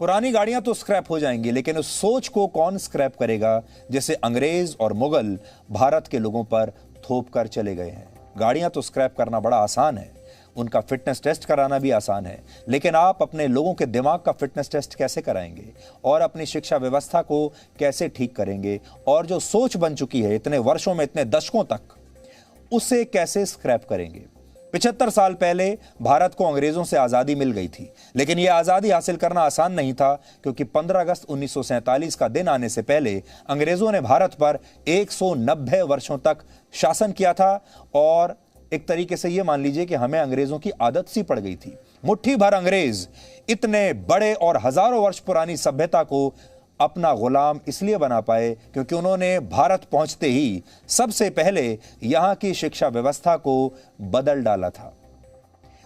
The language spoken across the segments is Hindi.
पुरानी गाड़ियां तो स्क्रैप हो जाएंगी, लेकिन उस सोच को कौन स्क्रैप करेगा जिसे अंग्रेज और मुगल भारत के लोगों पर थोप कर चले गए हैं। गाड़ियां तो स्क्रैप करना बड़ा आसान है, उनका फिटनेस टेस्ट कराना भी आसान है, लेकिन आप अपने लोगों के दिमाग का फिटनेस टेस्ट कैसे कराएंगे और अपनी शिक्षा व्यवस्था को कैसे ठीक करेंगे, और जो सोच बन चुकी है इतने वर्षों में, इतने दशकों तक, उसे कैसे स्क्रैप करेंगे। 75 साल पहले भारत को अंग्रेजों से आजादी मिल गई थी, लेकिन यह आजादी हासिल करना आसान नहीं था, क्योंकि 15 अगस्त 1947 का दिन आने से पहले अंग्रेजों ने भारत पर 190 वर्षों तक शासन किया था। और एक तरीके से यह मान लीजिए कि हमें अंग्रेजों की आदत सी पड़ गई थी। मुट्ठी भर अंग्रेज इतने बड़े और हजारों वर्ष पुरानी सभ्यता को अपना गुलाम इसलिए बना पाए क्योंकि उन्होंने भारत पहुंचते ही सबसे पहले यहां की शिक्षा व्यवस्था को बदल डाला था।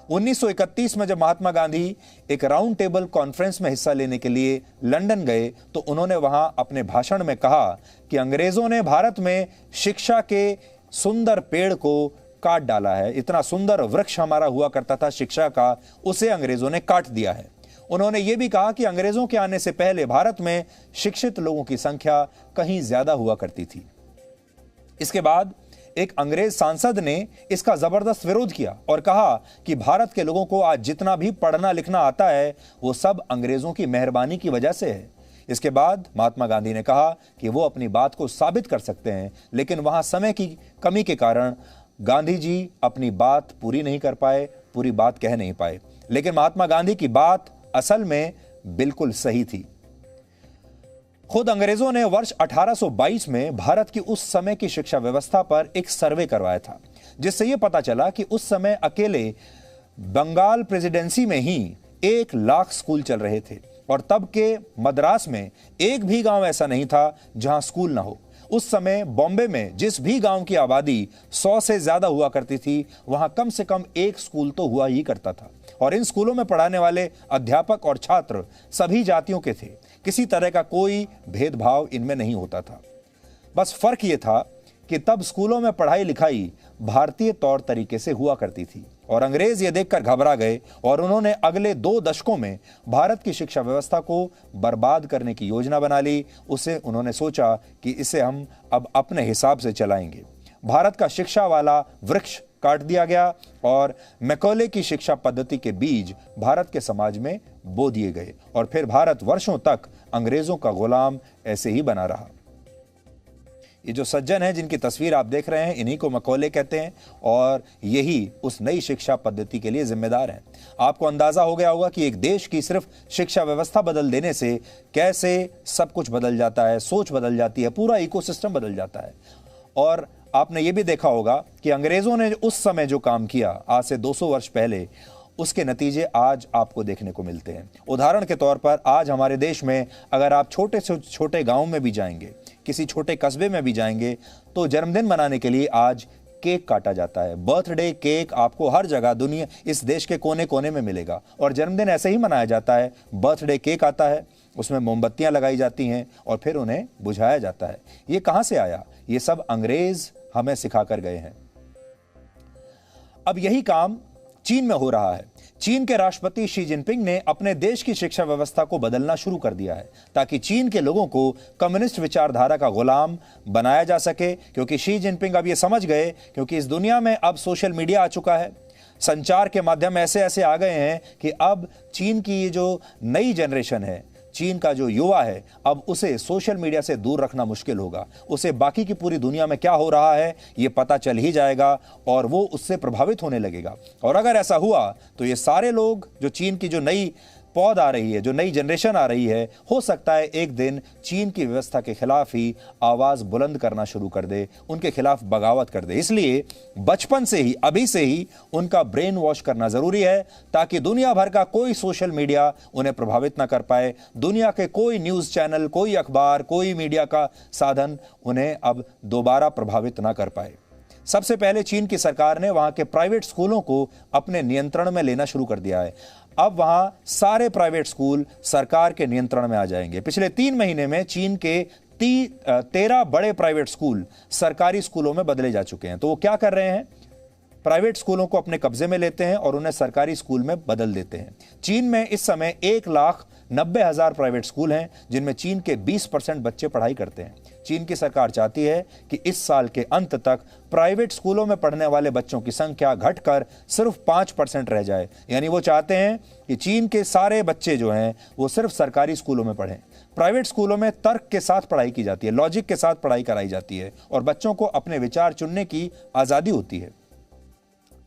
1931 में जब महात्मा गांधी एक राउंड टेबल कॉन्फ्रेंस में हिस्सा लेने के लिए लंदन गए, तो उन्होंने वहां अपने भाषण में कहा कि अंग्रेजों ने भारत में शिक्षा के सुंदर पेड़ को काट डाला है। इतना सुंदर वृक्ष हमारा हुआ करता था शिक्षा का, उसे अंग्रेजों ने काट दिया है। उन्होंने यह भी कहा कि अंग्रेजों के आने से पहले भारत में शिक्षित लोगों की संख्या कहीं ज्यादा हुआ करती थी। इसके बाद एक अंग्रेज सांसद ने इसका जबरदस्त विरोध किया और कहा कि भारत के लोगों को आज जितना भी पढ़ना लिखना आता है वो सब अंग्रेजों की मेहरबानी की वजह से है। इसके बाद महात्मा गांधी ने कहा कि वो अपनी बात को साबित कर सकते हैं, लेकिन वहां समय की कमी के कारण गांधी जी अपनी बात पूरी नहीं कर पाए, पूरी बात कह नहीं पाए। लेकिन महात्मा गांधी की बात असल में बिल्कुल सही थी। खुद अंग्रेजों ने वर्ष 1822 में भारत की उस समय की शिक्षा व्यवस्था पर एक सर्वे करवाया था, जिससे यह पता चला कि उस समय अकेले बंगाल प्रेसिडेंसी में ही 1 लाख स्कूल चल रहे थे, और तब के मद्रास में एक भी गांव ऐसा नहीं था जहां स्कूल ना हो। उस समय बॉम्बे में जिस भी गांव की आबादी 100 से ज्यादा हुआ करती थी, वहां कम से कम एक स्कूल तो हुआ ही करता था, और इन स्कूलों में पढ़ाने वाले अध्यापक और छात्र सभी जातियों के थे। किसी तरह का कोई भेदभाव इनमें नहीं होता था। बस फर्क यह था कि तब स्कूलों में पढ़ाई लिखाई भारतीय तौर तरीके से हुआ करती थी, और अंग्रेज यह देखकर घबरा गए और उन्होंने अगले 2 दशकों में भारत की शिक्षा व्यवस्था को बर्बाद करने की योजना बना ली। उसे उन्होंने सोचा कि इसे हम अब अपने हिसाब से चलाएंगे। भारत का शिक्षा वाला वृक्ष काट दिया गया और मैकॉले की शिक्षा पद्धति के बीज भारत के समाज में बो दिए गए, और फिर भारत वर्षों तक अंग्रेजों का गुलाम ऐसे ही बना रहा। ये जो सज्जन है जिनकी तस्वीर आप देख रहे हैं, इन्हीं को मैकॉले कहते हैं, और यही उस नई शिक्षा पद्धति के लिए जिम्मेदार हैं। आपको अंदाजा हो गया होगा कि एक देश की सिर्फ शिक्षा व्यवस्था बदल देने से कैसे सब कुछ बदल जाता है, सोच बदल जाती है, पूरा इकोसिस्टम बदल जाता है। और आपने ये भी देखा होगा कि अंग्रेजों ने उस समय जो काम किया आज से 200 वर्ष पहले, उसके नतीजे आज आपको देखने को मिलते हैं। उदाहरण के तौर पर आज हमारे देश में अगर आप छोटे से छोटे गांव में भी जाएंगे, किसी छोटे कस्बे में भी जाएंगे, तो जन्मदिन मनाने के लिए आज केक काटा जाता है। बर्थडे केक आपको हर जगह दुनिया, इस देश के कोने कोने में मिलेगा, और जन्मदिन ऐसे ही मनाया जाता है। बर्थडे केक आता है, उसमें मोमबत्तियां लगाई जाती हैं और फिर उन्हें बुझाया जाता है। ये कहां से आया? ये सब अंग्रेज हमें सिखा कर गए हैं। अब यही काम चीन में हो रहा है। चीन के राष्ट्रपति शी जिनपिंग ने अपने देश की शिक्षा व्यवस्था को बदलना शुरू कर दिया है, ताकि चीन के लोगों को कम्युनिस्ट विचारधारा का गुलाम बनाया जा सके। क्योंकि शी जिनपिंग अब ये समझ गए, क्योंकि इस दुनिया में अब सोशल मीडिया आ चुका है, संचार के माध्यम ऐसे ऐसे आ गए हैं कि अब चीन की ये जो नई जनरेशन है, चीन का जो युवा है, अब उसे सोशल मीडिया से दूर रखना मुश्किल होगा। उसे बाकी की पूरी दुनिया में क्या हो रहा है ये पता चल ही जाएगा, और वो उससे प्रभावित होने लगेगा। और अगर ऐसा हुआ तो ये सारे लोग, जो चीन की जो नई पौध आ रही है, जो नई जनरेशन आ रही है, हो सकता है एक दिन चीन की व्यवस्था के खिलाफ ही आवाज बुलंद करना शुरू कर दे, उनके खिलाफ बगावत कर दे। इसलिए बचपन से ही, अभी से ही उनका ब्रेन वॉश करना जरूरी है, ताकि दुनिया भर का कोई सोशल मीडिया उन्हें प्रभावित ना कर पाए। दुनिया के कोई न्यूज चैनल, कोई अखबार, कोई मीडिया का साधन उन्हें अब दोबारा प्रभावित ना कर पाए। सबसे पहले चीन की सरकार ने वहां के प्राइवेट स्कूलों को अपने नियंत्रण में लेना शुरू कर दिया है। अब वहां सारे प्राइवेट स्कूल सरकार के नियंत्रण में आ जाएंगे। पिछले 3 महीने में चीन के 13 बड़े प्राइवेट स्कूल सरकारी स्कूलों में बदले जा चुके हैं। तो वो क्या कर रहे हैं? प्राइवेट स्कूलों को अपने कब्जे में लेते हैं और उन्हें सरकारी स्कूल में बदल देते हैं। चीन में इस समय 1,90,000 प्राइवेट स्कूल हैं, जिनमें चीन के 20% बच्चे पढ़ाई करते हैं। चीन की सरकार चाहती है कि इस साल के अंत तक प्राइवेट स्कूलों में पढ़ने वाले बच्चों की संख्या घटकर सिर्फ 5% रह जाए। यानी वो चाहते हैं कि चीन के सारे बच्चे जो हैं वो सिर्फ सरकारी स्कूलों में पढ़ें। प्राइवेट स्कूलों में तर्क के साथ पढ़ाई की जाती है, लॉजिक के साथ पढ़ाई कराई जाती है और बच्चों को अपने विचार चुनने की आजादी होती है,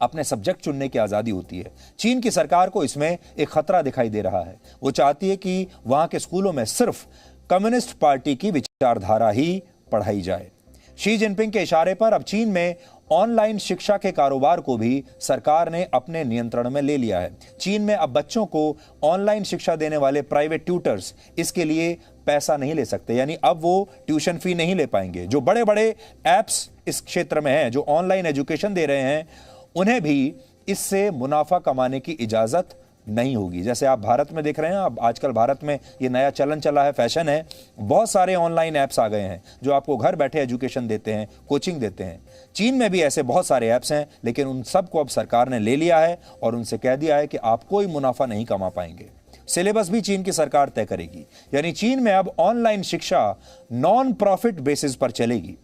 अपने सब्जेक्ट चुनने की आजादी होती है। चीन की सरकार को इसमें एक खतरा दिखाई दे रहा है। वो चाहती है कि वहां के स्कूलों में सिर्फ कम्युनिस्ट पार्टी की विचारधारा ही पढ़ाई जाए। शी जिनपिंग के इशारे पर अब चीन में ऑनलाइन शिक्षा के कारोबार को भी सरकार ने अपने नियंत्रण में ले लिया है। चीन में अब बच्चों को ऑनलाइन शिक्षा देने वाले प्राइवेट ट्यूटर्स इसके लिए पैसा नहीं ले सकते, यानी अब वो ट्यूशन फी नहीं ले पाएंगे। जो बड़े बड़े एप्स इस क्षेत्र में हैं, जो ऑनलाइन एजुकेशन दे रहे हैं, उन्हें भी इससे मुनाफा कमाने की इजाजत नहीं होगी। जैसे आप भारत में देख रहे हैं, अब आजकल भारत में ये नया चलन चला है, फैशन है, बहुत सारे ऑनलाइन ऐप्स आ गए हैं जो आपको घर बैठे एजुकेशन देते हैं, कोचिंग देते हैं। चीन में भी ऐसे बहुत सारे ऐप्स हैं, लेकिन उन सबको अब सरकार ने ले लिया है और उनसे कह दिया है कि आप कोई मुनाफा नहीं कमा पाएंगे। सिलेबस भी चीन की सरकार तय करेगी, यानी चीन में अब ऑनलाइन शिक्षा नॉन प्रॉफिट बेसिस पर चलेगी।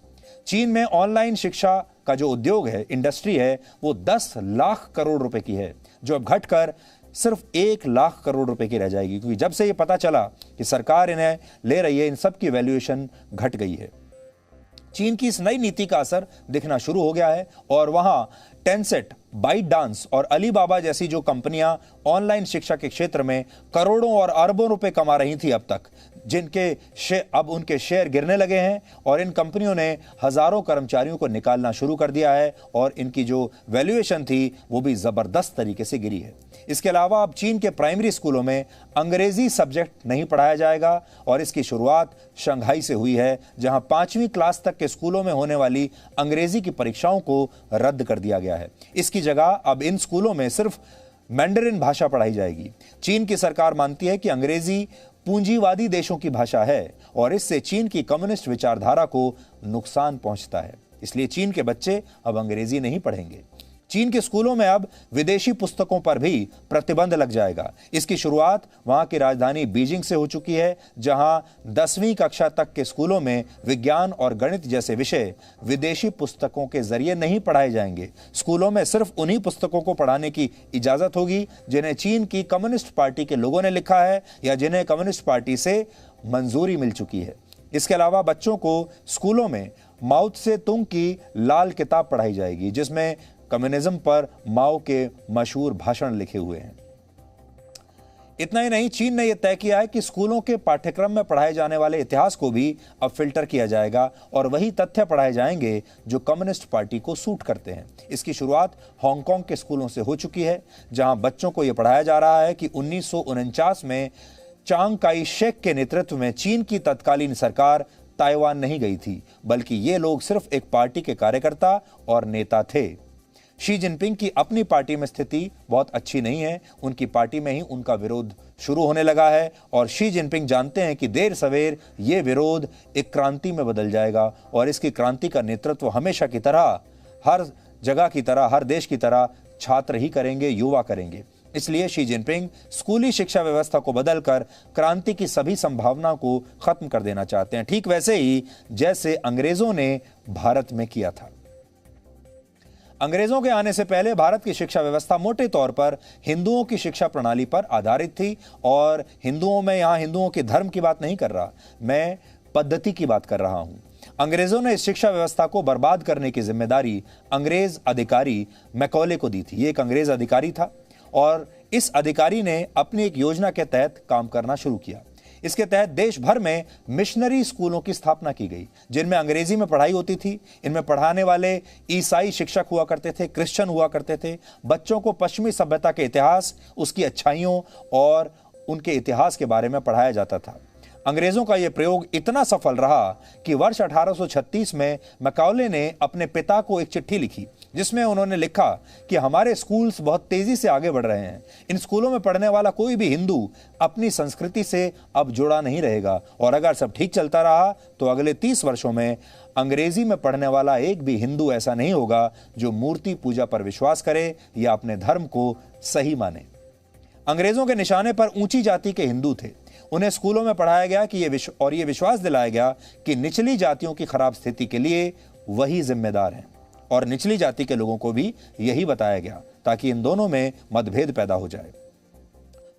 चीन में ऑनलाइन शिक्षा का जो उद्योग है, इंडस्ट्री है, वो 10 लाख करोड़ रुपए की है, जो अब घटकर सिर्फ 1 लाख करोड़ रुपए की रह जाएगी, क्योंकि जब से ये पता चला कि सरकार इन्हें ले रही है, इन सब की वैल्यूएशन घट गई है। चीन की इस नई नीति का असर दिखना शुरू हो गया है और वहां टेंसेट, बाइटडांस और अलीबाबा जैसी जो कंपनियां ऑनलाइन शिक्षा के क्षेत्र में करोड़ों और अरबों रुपए कमा रही थी अब तक, अब उनके शेयर गिरने लगे हैं और इन कंपनियों ने हजारों कर्मचारियों को निकालना शुरू कर दिया है और इनकी जो वैल्यूएशन थी वो भी जबरदस्त तरीके से गिरी है। इसके अलावा अब चीन के प्राइमरी स्कूलों में अंग्रेजी सब्जेक्ट नहीं पढ़ाया जाएगा और इसकी शुरुआत शंघाई से हुई है, जहां 5वीं क्लास तक के स्कूलों में होने वाली अंग्रेजी की परीक्षाओं को रद्द कर दिया गया है। इसकी जगह अब इन स्कूलों में सिर्फ मैंडरिन भाषा पढ़ाई जाएगी। चीन की सरकार मानती है कि अंग्रेजी पूंजीवादी देशों की भाषा है और इससे चीन की कम्युनिस्ट विचारधारा को नुकसान पहुंचता है, इसलिए चीन के बच्चे अब अंग्रेजी नहीं पढ़ेंगे। चीन के स्कूलों में अब विदेशी पुस्तकों पर भी प्रतिबंध लग जाएगा। इसकी शुरुआत वहां की राजधानी बीजिंग से हो चुकी है, जहां 10वीं कक्षा तक के स्कूलों में विज्ञान और गणित जैसे विषय विदेशी पुस्तकों के जरिए नहीं पढ़ाए जाएंगे। स्कूलों में सिर्फ उन्हीं पुस्तकों को पढ़ाने की इजाजत होगी जिन्हें चीन की कम्युनिस्ट पार्टी के लोगों ने लिखा है या जिन्हें कम्युनिस्ट पार्टी से मंजूरी मिल चुकी है। इसके अलावा बच्चों को स्कूलों में माओ त्से तुंग की लाल किताब पढ़ाई जाएगी, जिसमें कम्युनिज्म पर माओ के मशहूर भाषण लिखे हुए हैं। इतना ही नहीं, चीन ने यह तय किया है कि स्कूलों के पाठ्यक्रम में पढ़ाए जाने वाले इतिहास को भी अब फिल्टर किया जाएगा और वही तथ्य पढ़ाए जाएंगे जो कम्युनिस्ट पार्टी को सूट करते हैं। इसकी शुरुआत हांगकांग के स्कूलों से हो चुकी है, जहां बच्चों को यह पढ़ाया जा रहा है कि 1949 में चांग काई शेक के नेतृत्व में चीन की तत्कालीन सरकार ताइवान नहीं गई थी, बल्कि ये लोग सिर्फ एक पार्टी के कार्यकर्ता और नेता थे। शी जिनपिंग की अपनी पार्टी में स्थिति बहुत अच्छी नहीं है, उनकी पार्टी में ही उनका विरोध शुरू होने लगा है और शी जिनपिंग जानते हैं कि देर सवेर ये विरोध एक क्रांति में बदल जाएगा और इसकी क्रांति का नेतृत्व हमेशा की तरह, हर जगह की तरह, हर देश की तरह छात्र ही करेंगे, युवा करेंगे। इसलिए शी जिनपिंग स्कूली शिक्षा व्यवस्था को बदलकर क्रांति की सभी संभावना को खत्म कर देना चाहते हैं, ठीक वैसे ही जैसे अंग्रेजों ने भारत में किया था। अंग्रेजों के आने से पहले भारत की शिक्षा व्यवस्था मोटे तौर पर हिंदुओं की शिक्षा प्रणाली पर आधारित थी और हिंदुओं में, यहां हिंदुओं के धर्म की बात नहीं कर रहा, मैं पद्धति की बात कर रहा हूं। अंग्रेजों ने इस शिक्षा व्यवस्था को बर्बाद करने की जिम्मेदारी अंग्रेज अधिकारी मैकॉले को दी थी। ये एक अंग्रेज अधिकारी था और इस अधिकारी ने अपनी एक योजना के तहत काम करना शुरू किया। इसके तहत देश भर में मिशनरी स्कूलों की स्थापना की गई, जिनमें अंग्रेजी में पढ़ाई होती थी। इनमें पढ़ाने वाले ईसाई शिक्षक हुआ करते थे, क्रिश्चियन हुआ करते थे। बच्चों को पश्चिमी सभ्यता के इतिहास, उसकी अच्छाइयों और उनके इतिहास के बारे में पढ़ाया जाता था। अंग्रेजों का यह प्रयोग इतना सफल रहा कि वर्ष 1836 में मैकॉले ने अपने पिता को एक चिट्ठी लिखी जिसमें उन्होंने लिखा कि हमारे स्कूल्स बहुत तेजी से आगे बढ़ रहे हैं। इन स्कूलों में पढ़ने वाला कोई भी हिंदू अपनी संस्कृति से अब जुड़ा नहीं रहेगा और अगर सब ठीक चलता रहा तो अगले 30 वर्षों में अंग्रेजी में पढ़ने वाला एक भी हिंदू ऐसा नहीं होगा जो मूर्ति पूजा पर विश्वास करे या अपने धर्म को सही माने। अंग्रेजों के निशाने पर ऊंची जाति के हिंदू थे। उन्हें स्कूलों में पढ़ाया गया कि ये विश्वास दिलाया गया कि निचली जातियों की खराब स्थिति के लिए वही जिम्मेदार हैं और निचली जाति के लोगों को भी यही बताया गया ताकि इन दोनों में मतभेद पैदा हो जाए।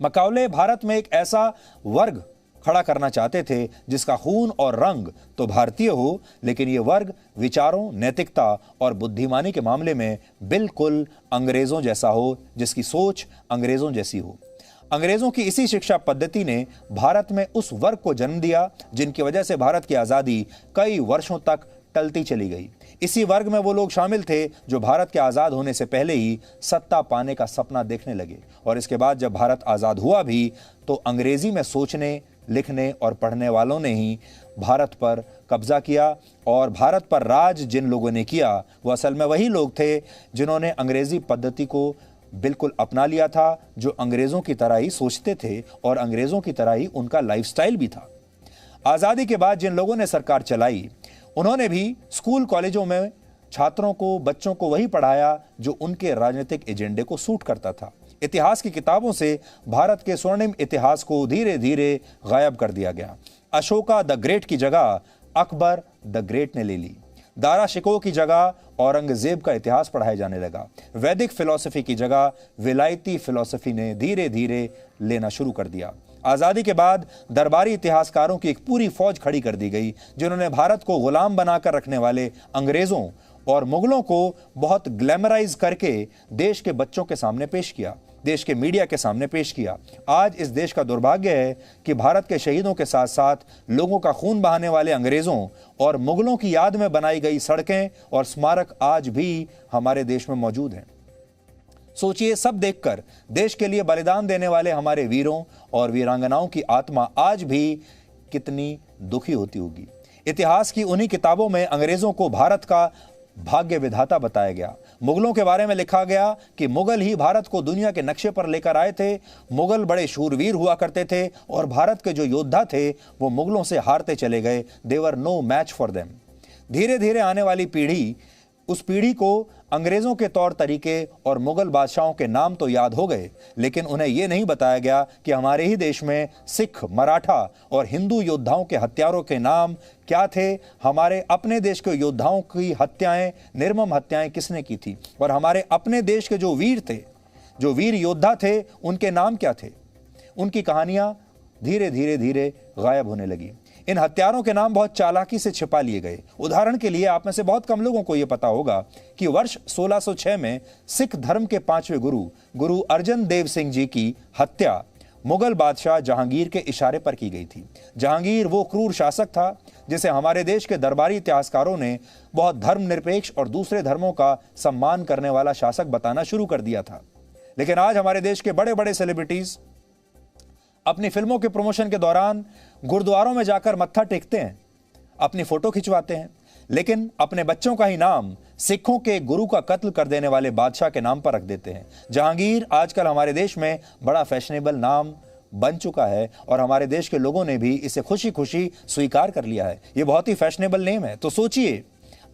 मकाउले भारत में एक ऐसा वर्ग खड़ा करना चाहते थे जिसका खून और रंग तो भारतीय हो, लेकिन यह वर्ग विचारों, नैतिकता और बुद्धिमानी के मामले में बिल्कुल अंग्रेजों जैसा हो, जिसकी सोच अंग्रेजों जैसी हो। अंग्रेजों की इसी शिक्षा पद्धति ने भारत में उस वर्ग को जन्म दिया जिनकी वजह से भारत की आजादी कई वर्षों तक टलती चली गई। इसी वर्ग में वो लोग शामिल थे जो भारत के आजाद होने से पहले ही सत्ता पाने का सपना देखने लगे और इसके बाद जब भारत आजाद हुआ भी तो अंग्रेजी में सोचने, लिखने और पढ़ने वालों ने ही भारत पर कब्जा किया और भारत पर राज जिन लोगों ने किया वो असल में वही लोग थे जिन्होंने अंग्रेजी पद्धति को बिल्कुल अपना लिया था, जो अंग्रेजों की तरह ही सोचते थे और अंग्रेजों की तरह ही उनका लाइफस्टाइल भी था। आज़ादी के बाद जिन लोगों ने सरकार चलाई उन्होंने भी स्कूल कॉलेजों में छात्रों को, बच्चों को वही पढ़ाया जो उनके राजनीतिक एजेंडे को सूट करता था। इतिहास की किताबों से भारत के स्वर्णिम इतिहास को धीरे धीरे गायब कर दिया गया। अशोका द ग्रेट की जगह अकबर द ग्रेट ने ले ली। दारा शिकोह की जगह औरंगजेब का इतिहास पढ़ाया जाने लगा। वैदिक फिलॉसफी की जगह विलायती फिलॉसफी ने धीरे धीरे लेना शुरू कर दिया। आज़ादी के बाद दरबारी इतिहासकारों की एक पूरी फौज खड़ी कर दी गई जिन्होंने भारत को गुलाम बनाकर रखने वाले अंग्रेजों और मुगलों को बहुत ग्लैमराइज करके देश के बच्चों के सामने पेश किया, देश के मीडिया के सामने पेश किया। आज इस देश का दुर्भाग्य है कि भारत के शहीदों के साथ साथ लोगों का खून बहाने वाले अंग्रेजों और मुगलों की याद में बनाई गई सड़कें और स्मारक आज भी हमारे देश में मौजूद हैं। सोचिए, सब देखकर देश के लिए बलिदान देने वाले हमारे वीरों और वीरांगनाओं की आत्मा आज भी कितनी दुखी होती होगी। इतिहास की उन्हीं किताबों में अंग्रेजों को भारत का भाग्य विधाता बताया गया। मुगलों के बारे में लिखा गया कि मुगल ही भारत को दुनिया के नक्शे पर लेकर आए थे। मुगल बड़े शूरवीर हुआ करते थे और भारत के जो योद्धा थे वो मुगलों से हारते चले गए। They were no match for them. धीरे धीरे आने वाली पीढ़ी, उस पीढ़ी को अंग्रेजों के तौर तरीके और मुगल बादशाहों के नाम तो याद हो गए, लेकिन उन्हें यह नहीं बताया गया कि हमारे ही देश में सिख, मराठा और हिंदू योद्धाओं के हत्यारों के नाम क्या थे। हमारे अपने देश के योद्धाओं की हत्याएं, निर्मम हत्याएं किसने की थी और हमारे अपने देश के जो वीर थे, जो वीर योद्धा थे, उनके नाम क्या थे। उनकी कहानियां धीरे धीरे धीरे गायब होने लगी। इन हत्यारों के नाम बहुत चालाकी से छिपा लिए गए। उदाहरण के लिए आप में से बहुत कम लोगों को यह पता होगा कि वर्ष 1606 में सिख धर्म के 5वें गुरु अर्जन देव सिंह जी की हत्या मुगल बादशाह जहांगीर के इशारे पर की गई थी। जहांगीर वो क्रूर शासक था जिसे हमारे देश के दरबारी इतिहासकारों ने बहुत धर्मनिरपेक्ष और दूसरे धर्मों का सम्मान करने वाला शासक बताना शुरू कर दिया था। लेकिन आज हमारे देश के बड़े बड़े सेलिब्रिटीज अपनी फिल्मों के प्रमोशन के दौरान गुरुद्वारों में जाकर मत्था टेकते हैं, अपनी फोटो खिंचवाते हैं, लेकिन अपने बच्चों का ही नाम सिखों के गुरु का कत्ल कर देने वाले बादशाह के नाम पर रख देते हैं। जहांगीर आजकल हमारे देश में बड़ा फैशनेबल नाम बन चुका है और हमारे देश के लोगों ने भी इसे खुशी खुशी स्वीकार कर लिया है। यह बहुत ही फैशनेबल नेम है। तो सोचिए,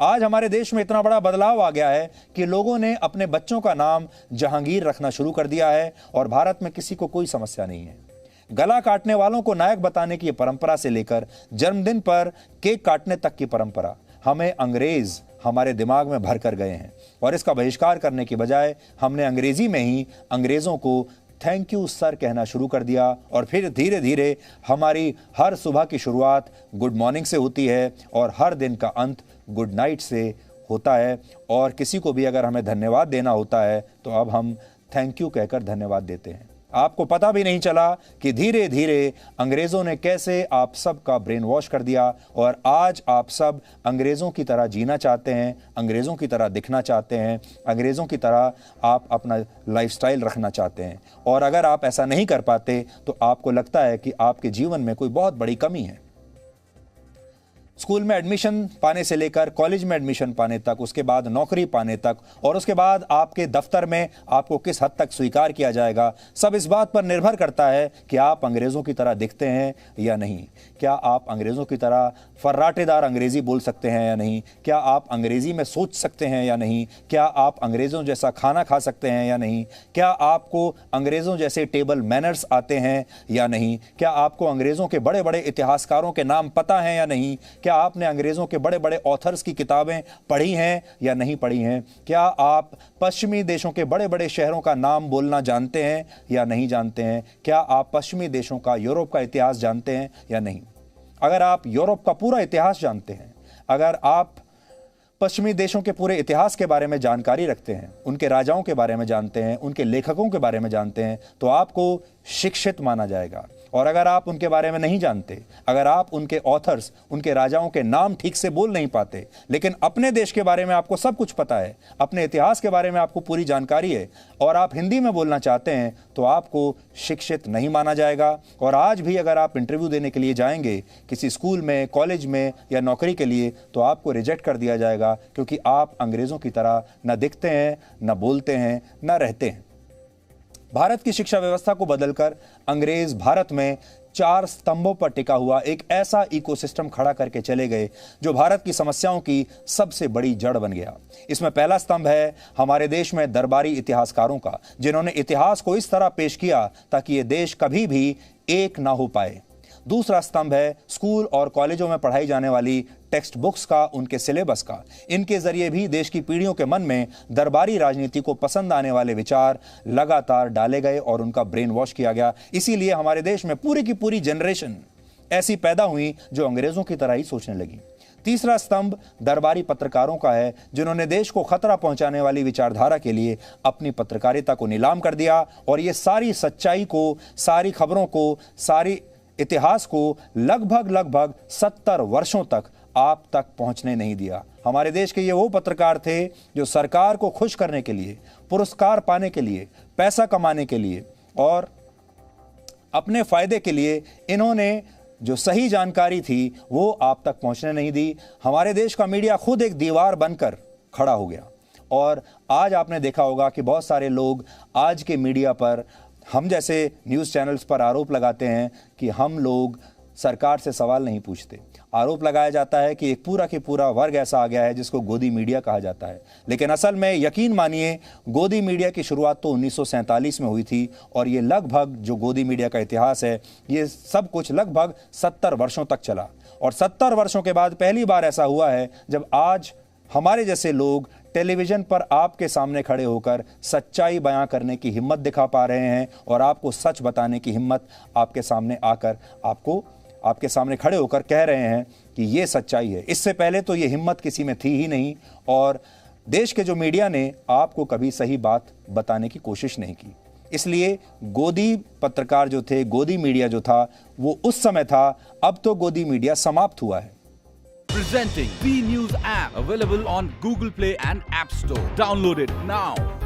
आज हमारे देश में इतना बड़ा बदलाव आ गया है कि लोगों ने अपने बच्चों का नाम जहांगीर रखना शुरू कर दिया है और भारत में किसी को कोई समस्या नहीं है। गला काटने वालों को नायक बताने की परंपरा से लेकर जन्मदिन पर केक काटने तक की परंपरा हमें अंग्रेज हमारे दिमाग में भर कर गए हैं और इसका बहिष्कार करने की बजाय हमने अंग्रेजी में ही अंग्रेजों को थैंक यू सर कहना शुरू कर दिया और फिर धीरे धीरे हमारी हर सुबह की शुरुआत गुड मॉर्निंग से होती है और हर दिन का अंत गुड नाइट से होता है। और किसी को भी अगर हमें धन्यवाद देना होता है तो अब हम थैंक यू कहकर धन्यवाद देते हैं। आपको पता भी नहीं चला कि धीरे धीरे अंग्रेजों ने कैसे आप सब का ब्रेन वॉश कर दिया और आज आप सब अंग्रेजों की तरह जीना चाहते हैं, अंग्रेजों की तरह दिखना चाहते हैं, अंग्रेजों की तरह आप अपना लाइफस्टाइल रखना चाहते हैं। और अगर आप ऐसा नहीं कर पाते तो आपको लगता है कि आपके जीवन में कोई बहुत बड़ी कमी है। स्कूल में एडमिशन पाने से लेकर कॉलेज में एडमिशन पाने तक, उसके बाद नौकरी पाने तक, और उसके बाद आपके दफ्तर में आपको किस हद तक स्वीकार किया जाएगा, सब इस बात पर निर्भर करता है कि आप अंग्रेज़ों की तरह दिखते हैं या नहीं। क्या आप अंग्रेज़ों की तरह फर्राटेदार अंग्रेज़ी बोल सकते हैं या नहीं? क्या आप अंग्रेज़ी में सोच सकते हैं या नहीं? क्या आप अंग्रेज़ों जैसा खाना खा सकते हैं या नहीं? क्या आपको अंग्रेज़ों जैसे टेबल मैनर्स आते हैं या नहीं? क्या आपको अंग्रेज़ों के बड़े बड़े इतिहासकारों के नाम पता हैं या नहीं? क्या आपने अंग्रेज़ों के बड़े बड़े ऑथर्स की किताबें पढ़ी हैं या नहीं पढ़ी हैं? क्या आप पश्चिमी देशों के बड़े बड़े शहरों का नाम बोलना जानते हैं या नहीं जानते हैं? क्या आप पश्चिमी देशों का, यूरोप का इतिहास जानते हैं या नहीं? अगर आप यूरोप का पूरा इतिहास जानते हैं, अगर आप पश्चिमी देशों के पूरे इतिहास के बारे में जानकारी रखते हैं, उनके राजाओं के बारे में जानते हैं, उनके लेखकों के बारे में जानते हैं, तो आपको शिक्षित माना जाएगा। और अगर आप उनके बारे में नहीं जानते, अगर आप उनके ऑथर्स, उनके राजाओं के नाम ठीक से बोल नहीं पाते, लेकिन अपने देश के बारे में आपको सब कुछ पता है, अपने इतिहास के बारे में आपको पूरी जानकारी है, और आप हिंदी में बोलना चाहते हैं, तो आपको शिक्षित नहीं माना जाएगा। और आज भी अगर आप इंटरव्यू देने के लिए जाएंगे किसी स्कूल में, कॉलेज में या नौकरी के लिए, तो आपको रिजेक्ट कर दिया जाएगा, क्योंकि आप अंग्रेज़ों की तरह न दिखते हैं, न बोलते हैं, न रहते हैं। भारत की शिक्षा व्यवस्था को बदलकर अंग्रेज भारत में 4 स्तंभों पर टिका हुआ एक ऐसा इकोसिस्टम खड़ा करके चले गए जो भारत की समस्याओं की सबसे बड़ी जड़ बन गया। इसमें पहला स्तंभ है हमारे देश में दरबारी इतिहासकारों का, जिन्होंने इतिहास को इस तरह पेश किया ताकि ये देश कभी भी एक ना हो पाए। दूसरा स्तंभ है स्कूल और कॉलेजों में पढ़ाई जाने वाली टेक्स्ट बुक्स का, उनके सिलेबस का। इनके जरिए भी देश की पीढ़ियों के मन में दरबारी राजनीति को पसंद आने वाले विचार लगातार डाले गए और उनका ब्रेन वॉश किया गया। इसीलिए हमारे देश में पूरी की पूरी जनरेशन ऐसी पैदा हुई जो अंग्रेजों की तरह ही सोचने लगी। तीसरा स्तंभ दरबारी पत्रकारों का है, जिन्होंने देश को खतरा पहुंचाने वाली विचारधारा के लिए अपनी पत्रकारिता को नीलाम कर दिया और ये सारी सच्चाई को, सारी खबरों को, सारी इतिहास को लगभग 70 वर्षों तक आप तक पहुंचने नहीं दिया। हमारे देश के ये वो पत्रकार थे जो सरकार को खुश करने के लिए, पुरस्कार पाने के लिए, पैसा कमाने के लिए और अपने फायदे के लिए इन्होंने जो सही जानकारी थी वो आप तक पहुंचने नहीं दी। हमारे देश का मीडिया खुद एक दीवार बनकर खड़ा हो गया। और आज आपने देखा होगा कि बहुत सारे लोग आज के मीडिया पर, हम जैसे न्यूज़ चैनल्स पर आरोप लगाते हैं कि हम लोग सरकार से सवाल नहीं पूछते। आरोप लगाया जाता है कि एक पूरा के पूरा वर्ग ऐसा आ गया है जिसको गोदी मीडिया कहा जाता है। लेकिन असल में यकीन मानिए, गोदी मीडिया की शुरुआत तो 1947 में हुई थी और ये लगभग, जो गोदी मीडिया का इतिहास है, ये सब कुछ लगभग 70 वर्षों तक चला। और 70 वर्षों के बाद पहली बार ऐसा हुआ है जब आज हमारे जैसे लोग टेलीविज़न पर आपके सामने खड़े होकर सच्चाई बयां करने की हिम्मत दिखा पा रहे हैं और आपको सच बताने की हिम्मत आपके सामने आकर आपके सामने खड़े होकर कह रहे हैं कि ये सच्चाई है। इससे पहले तो ये हिम्मत किसी में थी ही नहीं और देश के जो मीडिया ने आपको कभी सही बात बताने की कोशिश नहीं की। इसलिए गोदी पत्रकार जो थे, गोदी मीडिया जो था, वो उस समय था। अब तो गोदी मीडिया समाप्त हुआ है। Presenting B News app, available on Google Play and App Store. Download it now.